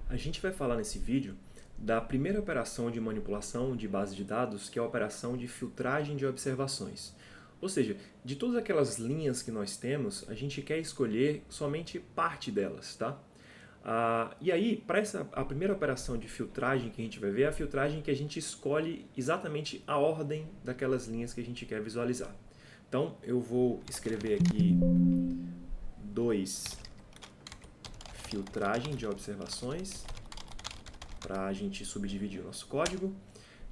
A gente vai falar nesse vídeo da primeira operação de manipulação de base de dados, que é a operação de filtragem de observações. Ou seja, de todas aquelas linhas que nós temos, a gente quer escolher somente parte delas, tá? E aí, para a primeira operação de filtragem que a gente vai ver, é a filtragem que a gente escolhe exatamente a ordem daquelas linhas que a gente quer visualizar. Então, eu vou escrever aqui 2 filtragem de observações, para a gente subdividir o nosso código.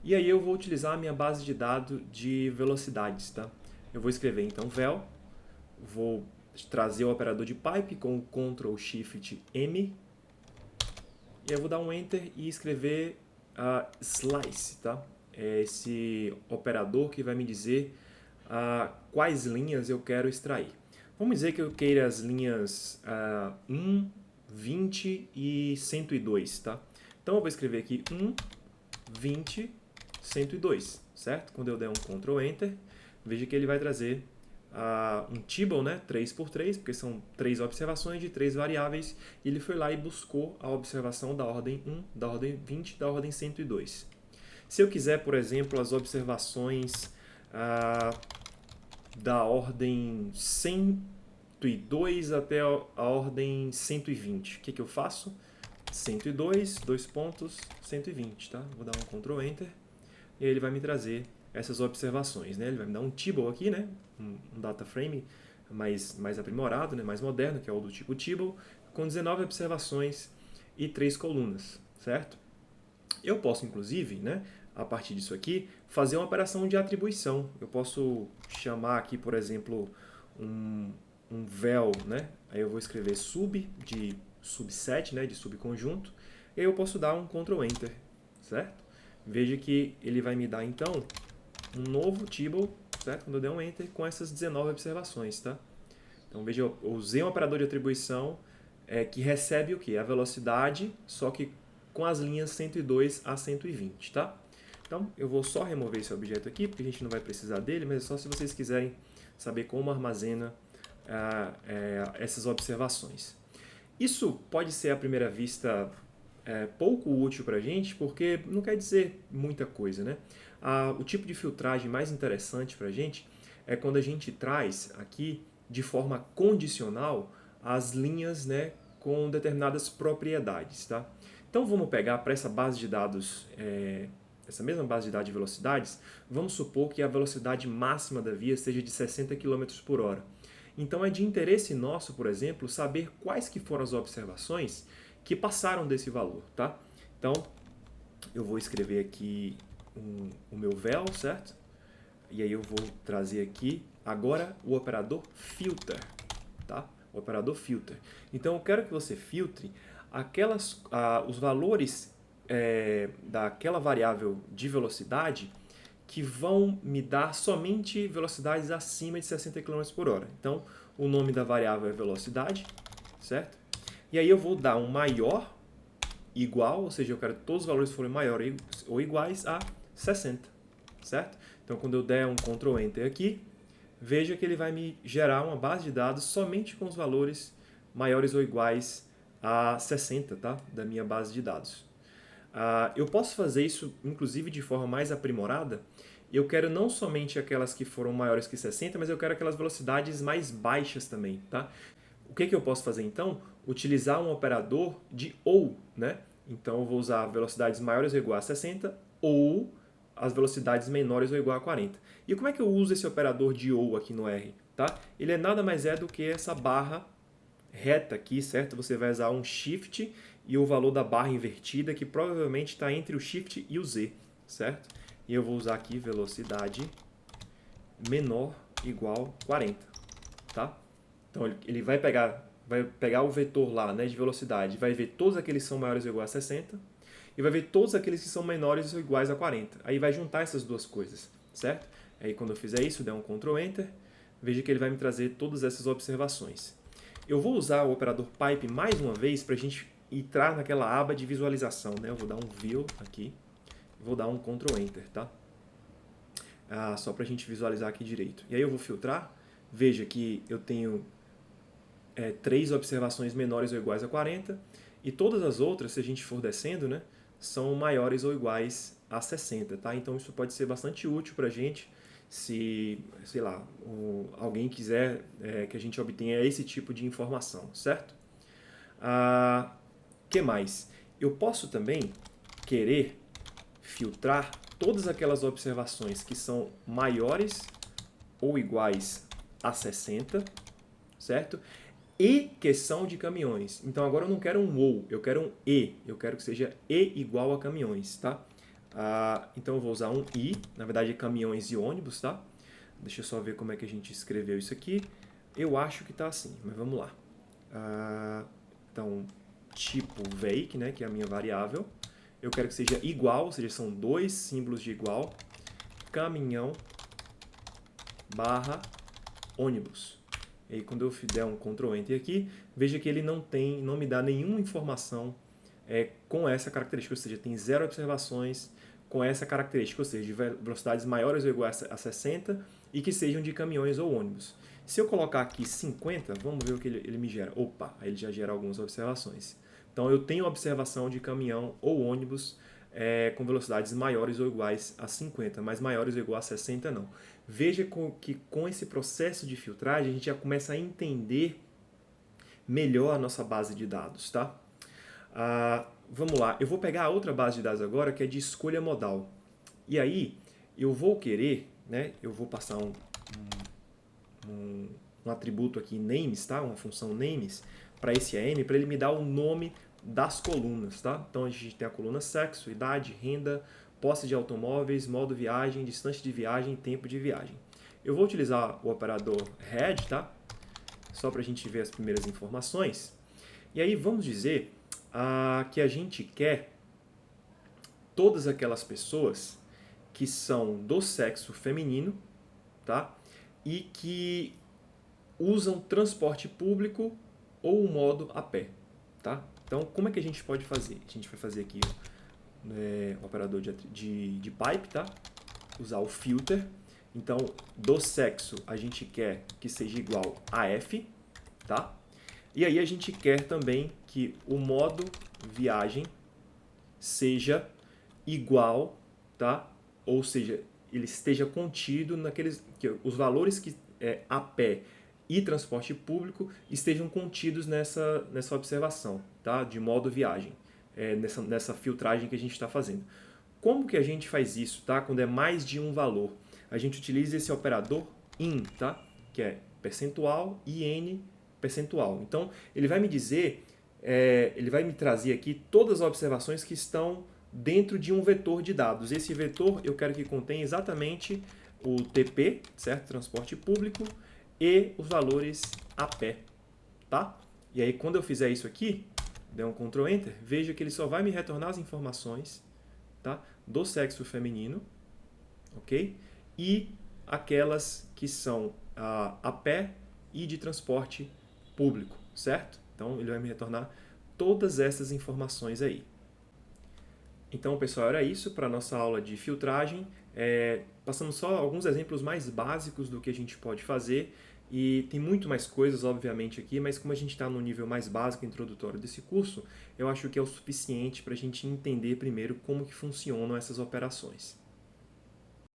E aí eu vou utilizar a minha base de dados de velocidades, tá? Eu vou escrever então vel, vou trazer o operador de pipe com Ctrl Shift M, e eu vou dar um Enter e escrever slice, tá? É esse operador que vai me dizer quais linhas eu quero extrair. Vamos dizer que eu queira as linhas 1, 20 e 102, tá? Então eu vou escrever aqui 1, 20, 102, certo? Quando eu der um Ctrl Enter, veja que ele vai trazer um table, né? 3x3, porque são 3 observações de 3 variáveis, e ele foi lá e buscou a observação da ordem 1, da ordem 20, da ordem 102. Se eu quiser, por exemplo, as observações da ordem 102 até a ordem 120, o que eu faço? 102, 2 pontos, 120, tá? Vou dar um Ctrl Enter e aí ele vai me trazer essas observações, né? Ele vai me dar um table aqui, né? Um data frame mais aprimorado, né? Mais moderno, que é o do tipo table, com 19 observações e 3 colunas, certo? Eu posso, inclusive, né, a partir disso aqui, fazer uma operação de atribuição. Eu posso chamar aqui, por exemplo, um vel, né? Aí eu vou escrever sub de subset, né, de subconjunto, e aí eu posso dar um Ctrl Enter, certo? Veja que ele vai me dar, então, um novo table, certo? Quando eu der um Enter, com essas 19 observações, tá? Então, veja, eu usei um operador de atribuição que recebe o quê? A velocidade, só que com as linhas 102 a 120, tá? Então, eu vou só remover esse objeto aqui, porque a gente não vai precisar dele, mas é só se vocês quiserem saber como armazena essas observações. Isso pode ser, à primeira vista, pouco útil para a gente, porque não quer dizer muita coisa, né? O tipo de filtragem mais interessante para a gente é quando a gente traz aqui, de forma condicional, as linhas, né, com determinadas propriedades, tá? Então vamos pegar para essa base de dados, essa mesma base de dados de velocidades, vamos supor que a velocidade máxima da via seja de 60 km por hora. Então é de interesse nosso, por exemplo, saber quais que foram as observações que passaram desse valor, tá? Então, eu vou escrever aqui o meu vel, certo? E aí eu vou trazer aqui agora o operador filter, tá? O operador filter. Então, eu quero que você filtre os valores daquela variável de velocidade que vão me dar somente velocidades acima de 60 km por hora. Então, o nome da variável é velocidade, certo? E aí eu vou dar um maior igual, ou seja, eu quero que todos os valores forem maiores ou iguais a 60, certo? Então, quando eu der um Ctrl Enter aqui, veja que ele vai me gerar uma base de dados somente com os valores maiores ou iguais a 60, tá? Da minha base de dados. Eu posso fazer isso, inclusive, de forma mais aprimorada. Eu quero não somente aquelas que foram maiores que 60, mas eu quero aquelas velocidades mais baixas também, tá? O que eu posso fazer, então? Utilizar um operador de ou, né? Então, eu vou usar velocidades maiores ou iguais a 60 ou as velocidades menores ou igual a 40. E como é que eu uso esse operador de ou aqui no R? Tá? Ele nada mais é do que essa barra reta aqui, certo? Você vai usar um Shift e o valor da barra invertida, que provavelmente está entre o Shift e o Z, certo? E eu vou usar aqui velocidade menor igual 40, tá? Então ele vai pegar o vetor lá, né, de velocidade, vai ver todos aqueles que são maiores ou iguais a 60 e vai ver todos aqueles que são menores ou iguais a 40. Aí vai juntar essas duas coisas, certo? Aí quando eu fizer isso, der um Ctrl Enter, veja que ele vai me trazer todas essas observações. Eu vou usar o operador pipe mais uma vez para a gente entrar naquela aba de visualização, né? Eu vou dar um View aqui, vou dar um Ctrl Enter, tá? Só para a gente visualizar aqui direito. E aí eu vou filtrar, veja que eu tenho 3 observações menores ou iguais a 40 E todas as outras, se a gente for descendo, né, são maiores ou iguais a 60, tá? Então isso pode ser bastante útil para a gente se, sei lá, alguém quiser que a gente obtenha esse tipo de informação, certo? Que mais? Eu posso também querer filtrar todas aquelas observações que são maiores ou iguais a 60, certo? E que são de caminhões. Então agora eu não quero um ou, eu quero um e. Eu quero que seja e igual a caminhões, tá? Então eu vou usar um i, na verdade é caminhões e ônibus, tá? Deixa eu só ver como é que a gente escreveu isso aqui. Eu acho que tá assim, mas vamos lá. Então, tipo veik, né, que é a minha variável. Eu quero que seja igual, ou seja, são dois símbolos de igual. Caminhão barra ônibus. E aí, quando eu der um Ctrl Enter aqui, veja que ele não me dá nenhuma informação com essa característica, ou seja, tem 0 observações com essa característica, ou seja, de velocidades maiores ou iguais a 60 e que sejam de caminhões ou ônibus. Se eu colocar aqui 50, vamos ver o que ele me gera. Opa, aí ele já gera algumas observações. Então eu tenho observação de caminhão ou ônibus com velocidades maiores ou iguais a 50, mas maiores ou iguais a 60 não. Veja que com esse processo de filtragem a gente já começa a entender melhor a nossa base de dados, tá? Vamos lá, eu vou pegar a outra base de dados agora que é de escolha modal. E aí eu vou querer, né, eu vou passar um atributo aqui, names, tá? Uma função names para esse AM, para ele me dar o nome das colunas, tá? Então a gente tem a coluna sexo, idade, renda, posse de automóveis, modo viagem, distância de viagem, tempo de viagem. Eu vou utilizar o operador head, tá? Só para a gente ver as primeiras informações. E aí vamos dizer que a gente quer todas aquelas pessoas que são do sexo feminino, tá? E que usam transporte público ou o modo a pé, tá? Então, como é que a gente pode fazer? A gente vai fazer aqui o operador de pipe, tá? Usar o filter. Então, do sexo, a gente quer que seja igual a F, tá? E aí a gente quer também que o modo viagem seja igual, tá? Ou seja, ele esteja contido naqueles os valores que a pé e transporte público estejam contidos nessa observação, tá? De modo viagem, nessa filtragem que a gente está fazendo. Como que a gente faz isso, tá? Quando é mais de um valor? A gente utiliza esse operador in, tá? Que é percentual e n percentual. Então, ele vai me dizer, ele vai me trazer aqui todas as observações que estão dentro de um vetor de dados. Esse vetor eu quero que contenha exatamente o TP, certo? Transporte público, e os valores a pé, tá? E aí, quando eu fizer isso aqui, der um Ctrl Enter, veja que ele só vai me retornar as informações, tá? Do sexo feminino, ok? E aquelas que são a pé e de transporte público, certo? Então, ele vai me retornar todas essas informações aí. Então, pessoal, era isso para a nossa aula de filtragem. Passamos só alguns exemplos mais básicos do que a gente pode fazer. E tem muito mais coisas, obviamente, aqui, mas como a gente está no nível mais básico, introdutório desse curso, eu acho que é o suficiente para a gente entender primeiro como que funcionam essas operações.